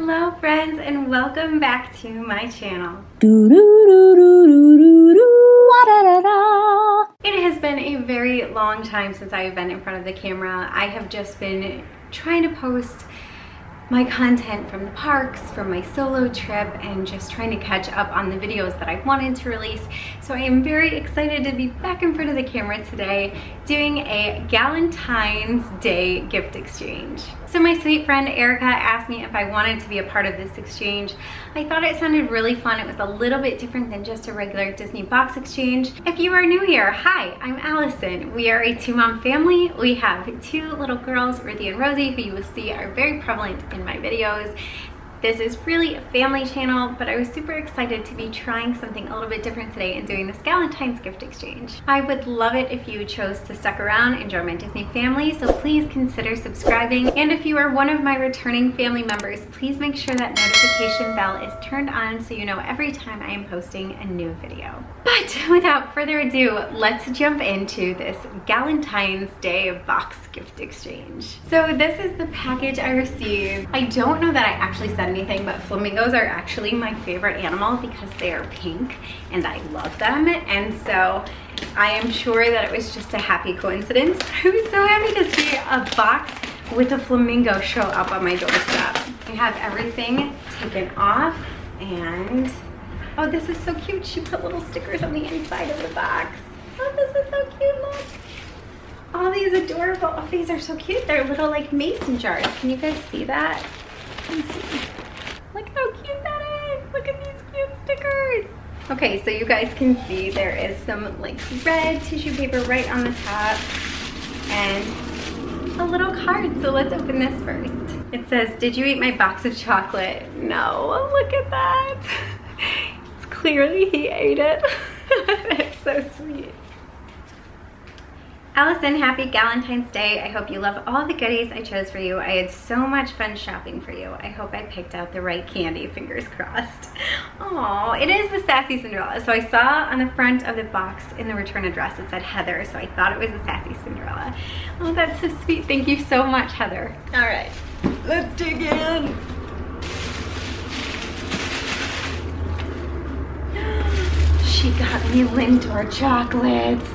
Hello friends, and welcome back to my channel. It has been a very long time since I have been in front of the camera. I have just been trying to post my content from the parks, from my solo trip, and just trying to catch up on the videos that I wanted to release. So I am very excited to be back in front of the camera today doing a Galentine's Day gift exchange. So my sweet friend Erika asked me if I wanted to be a part of this exchange. I thought it sounded really fun. It was a little bit different than just a regular Disney box exchange. If you are new here, hi, I'm Allison. We are a two-mom family. We have two little girls, Ruthie and Rosie, who you will see are very prevalent in my videos. This is really a family channel, but I was super excited to be trying something a little bit different today and doing this Galentine's gift exchange. I would love it if you chose to stick around and join my Disney family, so please consider subscribing. And if you are one of my returning family members, please make sure that notification bell is turned on so you know every time I am posting a new video. But without further ado, let's jump into this Galentine's Day box gift exchange. So this is the package I received. I don't know that I actually said anything, but flamingos are actually my favorite animal because they are pink and I love them, and so I am sure that it was just a happy coincidence. I was so happy to see a box with a flamingo show up on my doorstep. I have everything taken off, and oh, this is so cute. She put little stickers on the inside of the box. Oh, this is so cute, look. Oh, these adorable, oh, these are so cute. They're little like mason jars. Can you guys see that? Let's see. Look how cute that is. Look at these cute stickers. Okay, so you guys can see there is some like red tissue paper right on the top and a little card. So let's open this first. It says, "Did you eat my box of chocolate?" No, look at that. It's clearly he ate it. That's so sweet. Allison, happy Galentine's Day. I hope you love all the goodies I chose for you. I had so much fun shopping for you. I hope I picked out the right candy, fingers crossed. Oh, it is the Sassy Cinderella. So I saw on the front of the box in the return address, it said Heather, so I thought it was the Sassy Cinderella. Oh, that's so sweet. Thank you so much, Heather. All right, let's dig in. She got me Lindor chocolates.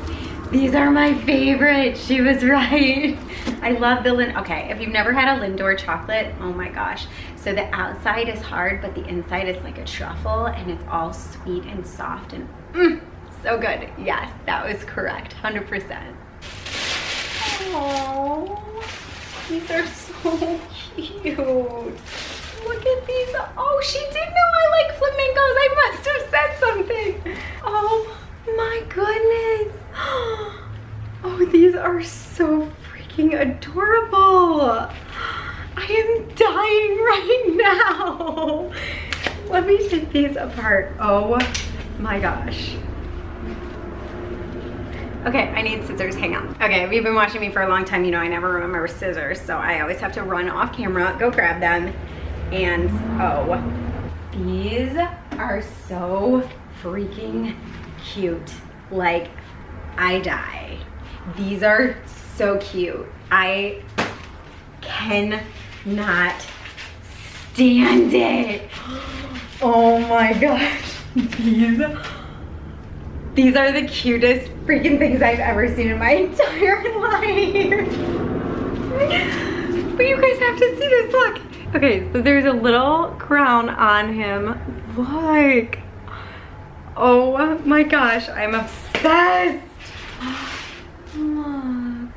These are my favorite. She was right. I love the okay, if you've never had a Lindor chocolate, oh my gosh. So the outside is hard, but the inside is like a truffle, and it's all sweet and soft and so good. Yes, that was correct, 100%. Oh, these are so cute. Look at these. Oh, she did know I like flamingos. I must have said something. Oh my goodness. Oh, these are so freaking adorable. I am dying right now. Let me take these apart. Oh my gosh. Okay, I need scissors, hang on. Okay, if you've been watching me for a long time, you know I never remember scissors, so I always have to run off camera, go grab them. And oh, these are so freaking cute. Like, I die. These are so cute. I cannot stand it. Oh my gosh. These are the cutest freaking things I've ever seen in my entire life. But you guys have to see this, look. Okay, so there's a little crown on him. Look. Oh my gosh, I'm obsessed. Look.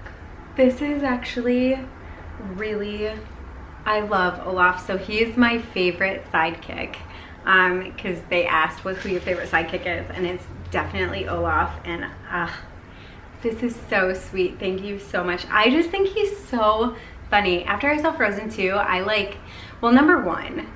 This is actually really, I love Olaf. So he's my favorite sidekick because they asked who your favorite sidekick is, and it's definitely Olaf. And this is so sweet. Thank you so much. I just think he's so funny. After I saw Frozen 2, I like, well, number one,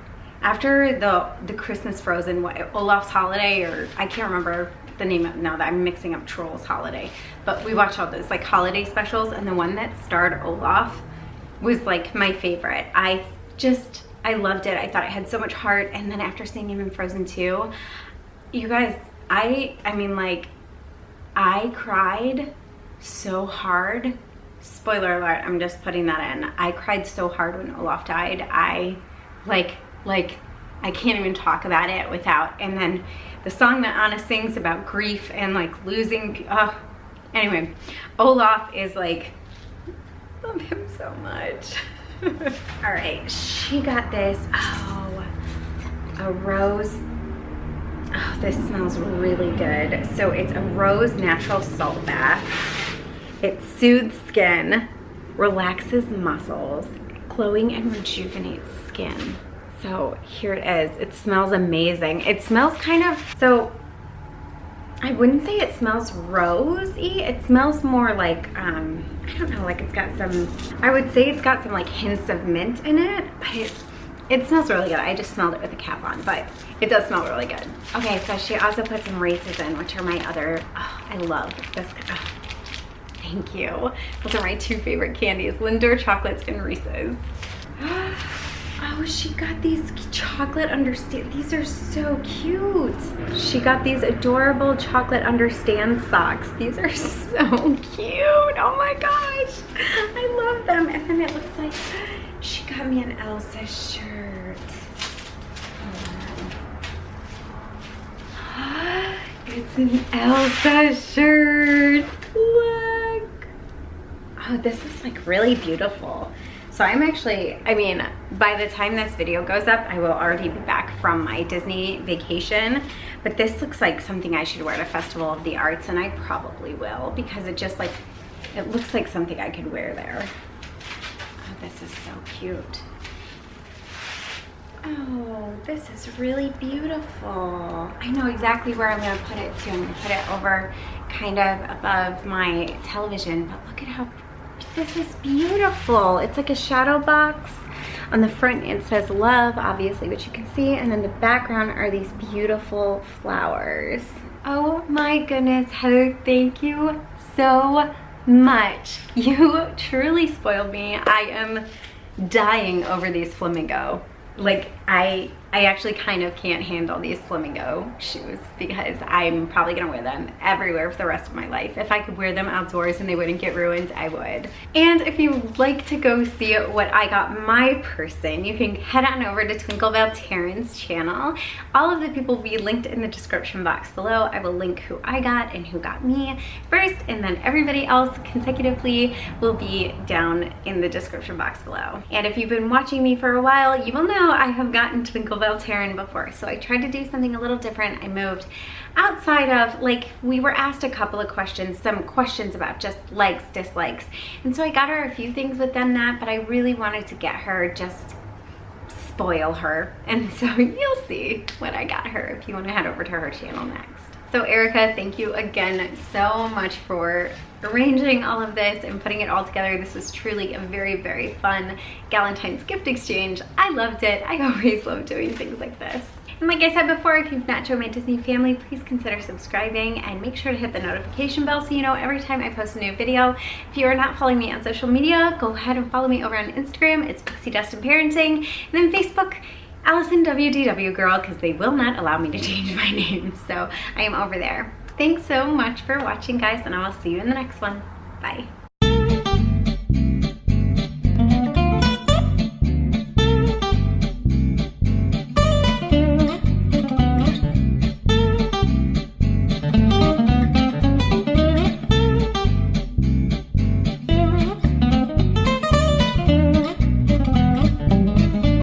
after the Christmas Frozen, Olaf's Holiday, or I can't remember the name of, now that I'm mixing up Trolls Holiday, but we watched all those like holiday specials, and the one that starred Olaf was like my favorite. I loved it. I thought it had so much heart. And then after seeing him in Frozen 2, you guys, I mean, like, I cried so hard. Spoiler alert, I'm just putting that in. I cried so hard when Olaf died. I like like I can't even talk about it without, and then the song that Anna sings about grief and like losing, anyway, Olaf is like, I love him so much. All right, she got this, a rose. Oh, this smells really good. So it's a rose natural salt bath. It soothes skin, relaxes muscles, glowing and rejuvenates skin. So here it is. It smells amazing. It smells kind of, so I wouldn't say it smells rosy. It smells more like, I don't know, like it's got some, I would say it's got some like hints of mint in it, but it smells really good. I just smelled it with the cap on, but it does smell really good. Okay, so she also put some Reese's in, which are my other, I love this. Thank you. Those are my two favorite candies, Lindor chocolates and Reese's. Oh, she got these chocolate understand. These are so cute. She got these adorable chocolate understand socks. These are so cute. Oh my gosh. I love them. And then it looks like she got me an Elsa shirt. It's an Elsa shirt. Look. Oh, this is like really beautiful. So I'm actually, I mean, by the time this video goes up, I will already be back from my Disney vacation, but this looks like something I should wear at a Festival of the Arts, and I probably will, because it just like, it looks like something I could wear there. Oh, this is so cute. Oh, this is really beautiful. I know exactly where I'm gonna put it too. I'm gonna put it over kind of above my television, but look at how this is beautiful. It's like a shadow box. On the front it says love, obviously, which you can see, and in the background are these beautiful flowers. Oh my goodness, Heather, thank you so much. You truly spoiled me. I am dying over these flamingo. Like, I actually kind of can't handle these flamingo shoes because I'm probably gonna wear them everywhere for the rest of my life. If I could wear them outdoors and they wouldn't get ruined, I would. And if you would like to go see what I got my person, you can head on over to TwinkleBellTerryn's channel. All of the people will be linked in the description box below. I will link who I got and who got me first, and then everybody else consecutively will be down in the description box below. And if you've been watching me for a while, you will know I have gotten TwinkleBellTerryn before, so I tried to do something a little different. I moved outside of, like, we were asked a couple of questions, some questions about just likes, dislikes, and so I got her a few things within that, but I really wanted to get her, just spoil her, and so you'll see what I got her if you want to head over to her channel next. So Erika, thank you again so much for arranging all of this and putting it all together. This was truly a very, very fun Galentine's gift exchange. I loved it. I always love doing things like this. And like I said before, if you've not joined my Disney family, please consider subscribing and make sure to hit the notification bell so you know every time I post a new video. If you are not following me on social media, go ahead and follow me over on Instagram. It's Pixie Destined Parenting. And then Facebook, Allison Wdwgirl, because they will not allow me to change my name. So I am over there. Thanks so much for watching, guys, and I will see you in the next one. Bye.